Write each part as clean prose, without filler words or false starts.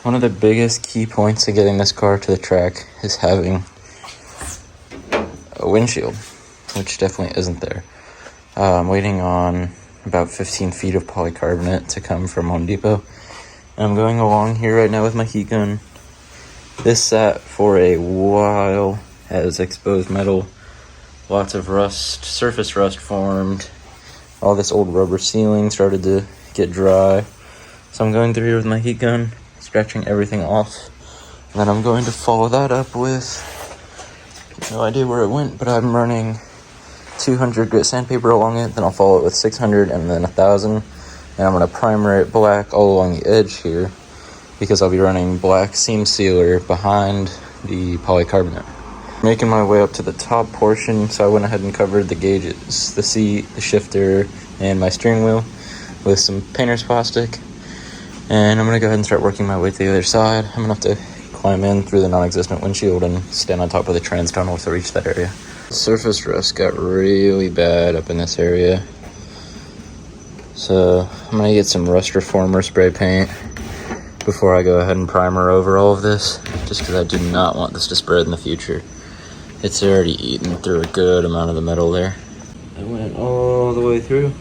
One of the biggest key points of getting this car to the track is having a windshield, which definitely isn't there. I'm waiting on about 15 feet of polycarbonate to come from Home Depot. And I'm going along here right now with my heat gun. This sat for a while, has exposed metal, lots of rust, surface rust formed. All this old rubber sealing started to get dry. So I'm going through here with my heat gun, scratching everything off. And then I'm going to follow that up with, no idea where it went, but I'm running 200 grit sandpaper along it. Then I'll follow it with 600 and then 1000. And I'm going to primer it black all along the edge here, because I'll be running black seam sealer behind the polycarbonate. Making my way up to the top portion, so I went ahead and covered the gauges, the seat, the shifter, and my steering wheel with some painter's plastic. And I'm going to go ahead and start working my way to the other side. I'm going to have to climb in through the non-existent windshield and stand on top of the trans tunnel to reach that area. Surface rust got really bad up in this area. So I'm going to get some rust reformer spray paint before I go ahead and primer over all of this, just because I do not want this to spread in the future. It's already eaten through a good amount of the metal there. I went all the way through.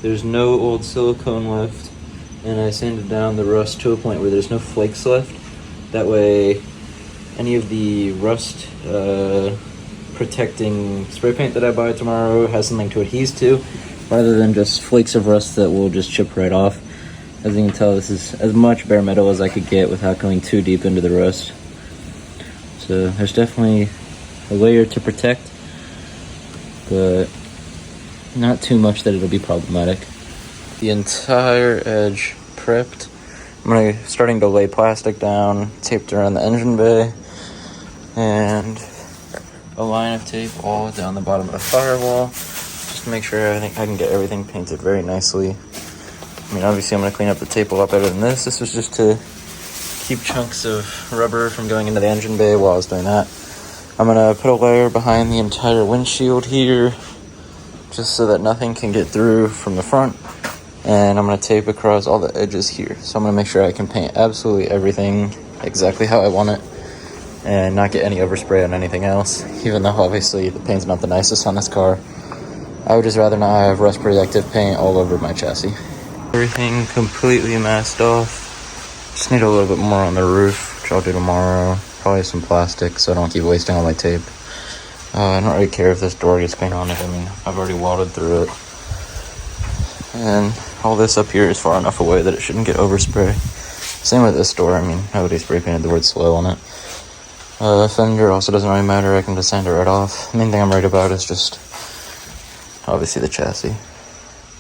There's no old silicone left, and I sanded down the rust to a point where there's no flakes left. That way, any of the rust protecting spray paint that I buy tomorrow has something to adhere to, rather than just flakes of rust that will just chip right off. As you can tell, this is as much bare metal as I could get without going too deep into the rust. So there's definitely a layer to protect, but not too much that it'll be problematic. The entire edge prepped. I'm starting to lay plastic down, taped around the engine bay, and a line of tape all down the bottom of the firewall, just to make sure I can get everything painted very nicely. I mean, obviously I'm going to clean up the tape a lot better than this. This was just to keep chunks of rubber from going into the engine bay while I was doing that. I'm going to put a layer behind the entire windshield here, just so that nothing can get through from the front. And I'm going to tape across all the edges here. So I'm going to make sure I can paint absolutely everything exactly how I want it, and not get any overspray on anything else. Even though obviously the paint's not the nicest on this car, I would just rather not have rust protective paint all over my chassis. Everything completely masked off. Just need a little bit more on the roof, which I'll do tomorrow. Probably some plastic so I don't keep wasting all my tape. I don't really care if this door gets paint on it. I mean, I've already welded through it. And all this up here is far enough away that it shouldn't get overspray. Same with this door. I mean, nobody spray painted the word slow on it. Fender also doesn't really matter. I can just sand it right off. The main thing I'm worried about is just obviously the chassis.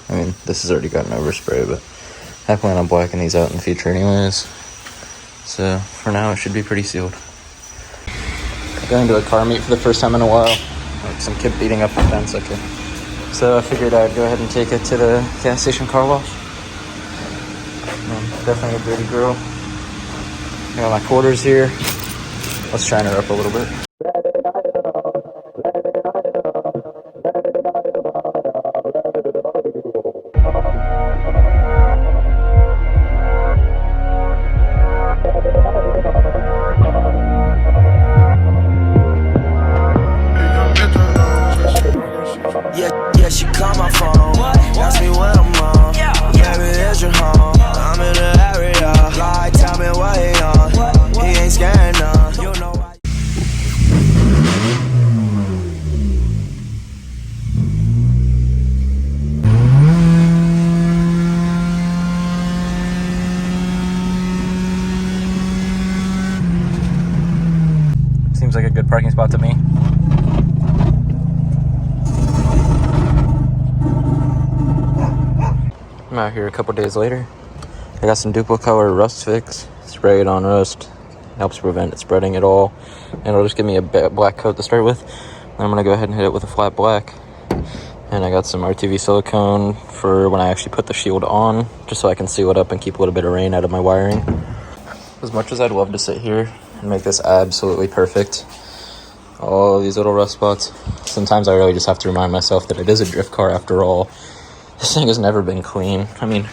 I mean, this has already gotten overspray, but I plan on blacking these out in the future anyways. So for now, it should be pretty sealed. Going to a car meet for the first time in a while. Like some kid beating up the fence. Okay. So I figured I'd go ahead and take it to the gas station car wash. Definitely a dirty girl. I got my quarters here. Let's shine her up a little bit. Yeah, she call my phone, ask me when I'm on. Baby, is you home? I'm in the area. Like, tell me what he on. He ain't scared none. You know why. Seems like a good parking spot to me. I'm out here a couple days later. I got some Duplicolor Rust Fix. Spray it on rust. Helps prevent it spreading at all. And it'll just give me a black coat to start with. And I'm going to go ahead and hit it with a flat black. And I got some RTV silicone for when I actually put the shield on, just so I can seal it up and keep a little bit of rain out of my wiring. As much as I'd love to sit here and make this absolutely perfect, all these little rust spots, sometimes I really just have to remind myself that it is a drift car after all. This thing has never been clean. I mean,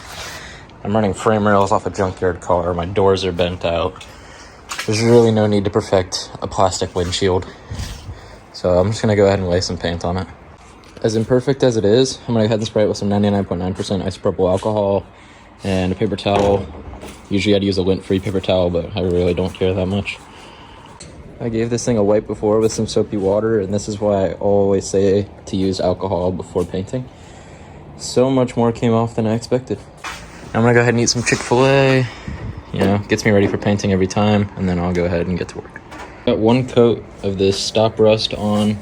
I'm running frame rails off a junkyard car. My doors are bent out. There's really no need to perfect a plastic windshield. So I'm just going to go ahead and lay some paint on it. As imperfect as it is, I'm going to go ahead and spray it with some 99.9% isopropyl alcohol and a paper towel. Usually I'd use a lint-free paper towel, but I really don't care that much. I gave this thing a wipe before with some soapy water, and this is why I always say to use alcohol before painting. So much more came off than I expected. I'm gonna go ahead and eat some Chick-fil-A. You know, gets me ready for painting every time, and then I'll go ahead and get to work. Got one coat of this Stop Rust on.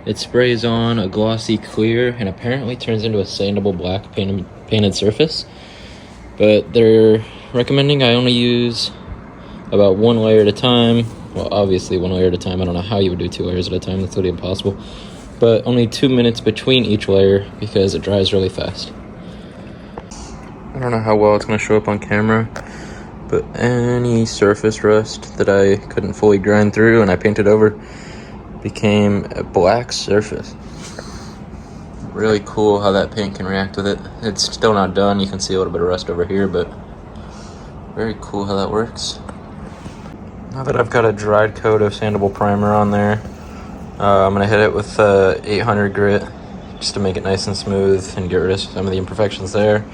It sprays on a glossy clear and apparently turns into a sandable black painted surface. But they're recommending I only use about one layer at a time. Well, obviously one layer at a time. I don't know how you would do 2 layers at a time. That's totally impossible. But only 2 minutes between each layer because it dries really fast. I don't know how well it's going to show up on camera, but any surface rust that I couldn't fully grind through and I painted over became a black surface. Really cool how that paint can react with it. It's still not done. You can see a little bit of rust over here, but very cool how that works. Now that I've got a dried coat of sandable primer on there, I'm going to hit it with 800 grit just to make it nice and smooth and get rid of some of the imperfections there.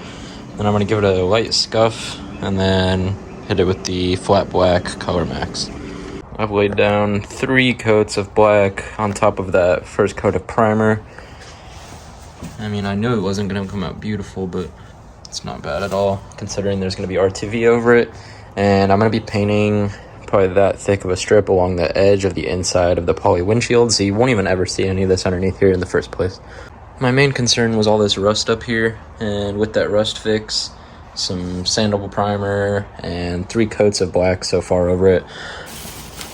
Then I'm going to give it a light scuff and then hit it with the flat black Color Max. I've laid down 3 coats of black on top of that first coat of primer. I mean, I knew it wasn't going to come out beautiful, but it's not bad at all considering there's going to be RTV over it. And I'm going to be painting probably that thick of a strip along the edge of the inside of the poly windshield, so you won't even ever see any of this underneath here in the first place. My main concern was all this rust up here, and with that rust fix, some sandable primer, and 3 coats of black so far over it.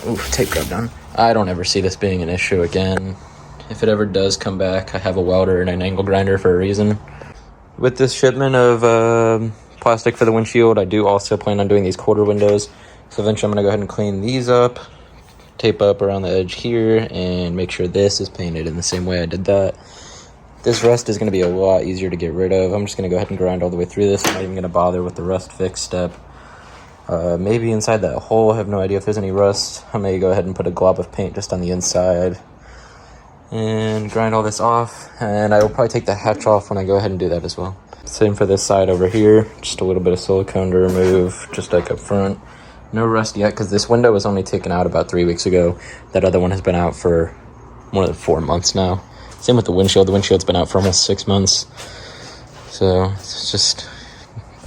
Ooh, tape grab done. I don't ever see this being an issue again. If it ever does come back, I have a welder and an angle grinder for a reason. With this shipment of plastic for the windshield, I do also plan on doing these quarter windows. So eventually I'm going to go ahead and clean these up, tape up around the edge here, and make sure this is painted in the same way I did that. This rust is going to be a lot easier to get rid of. I'm just going to go ahead and grind all the way through this. I'm not even going to bother with the rust fix step. Maybe inside that hole, I have no idea if there's any rust. I may go ahead and put a glob of paint just on the inside and grind all this off. And I will probably take the hatch off when I go ahead and do that as well. Same for this side over here. Just a little bit of silicone to remove, just like up front. No rust yet because this window was only taken out about 3 weeks ago. That other one has been out for more than 4 months now. Same with the windshield. The windshield's been out for almost 6 months. So it's just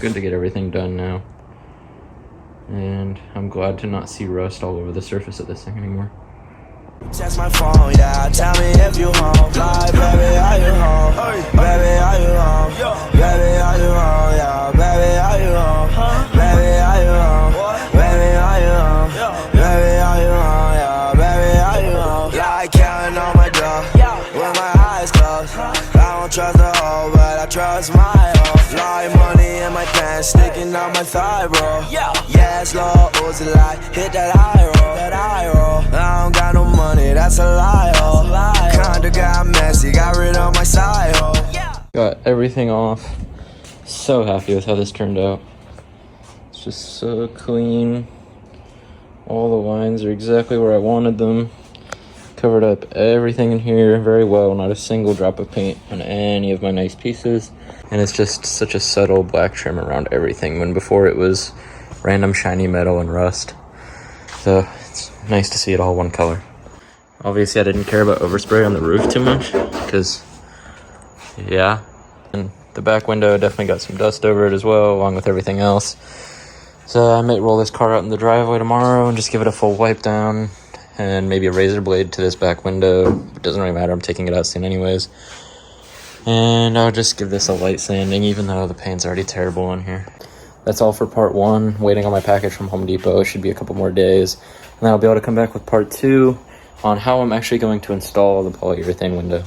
good to get everything done now. And I'm glad to not see rust all over the surface of this thing anymore. Text my phone, yeah, tell me if you home. Like, baby, are you home? Baby, are you home? Baby, are you home? Yeah, baby, are you home? Baby, are you home? Baby, are you home? Baby, are you home? Yeah, baby, are you home? Like counting on my door with my eyes closed. I don't trust the hoe, but I trust my hoe. Like money in my pants, sticking out my thigh, bro. Yeah, slow, Uzi light, hit that high roll, that high roll. I don't got no money, that's a lie, oh. Kinda got messy, got rid of my side, oh. Got everything off. So happy with how this turned out. It's just so clean. All the lines are exactly where I wanted them. Covered up everything in here very well. Not a single drop of paint on any of my nice pieces. And it's just such a subtle black trim around everything, when before it was random shiny metal and rust. So it's nice to see it all one color. Obviously I didn't care about overspray on the roof too much because, yeah. And the back window definitely got some dust over it as well, along with everything else. So I might roll this car out in the driveway tomorrow and just give it a full wipe down, and maybe a razor blade to this back window. It doesn't really matter, I'm taking it out soon anyways. And I'll just give this a light sanding, even though the paint's already terrible in here. That's all for part 1. Waiting on my package from Home Depot. It should be a couple more days. And then I'll be able to come back with part 2 on how I'm actually going to install the polyurethane window.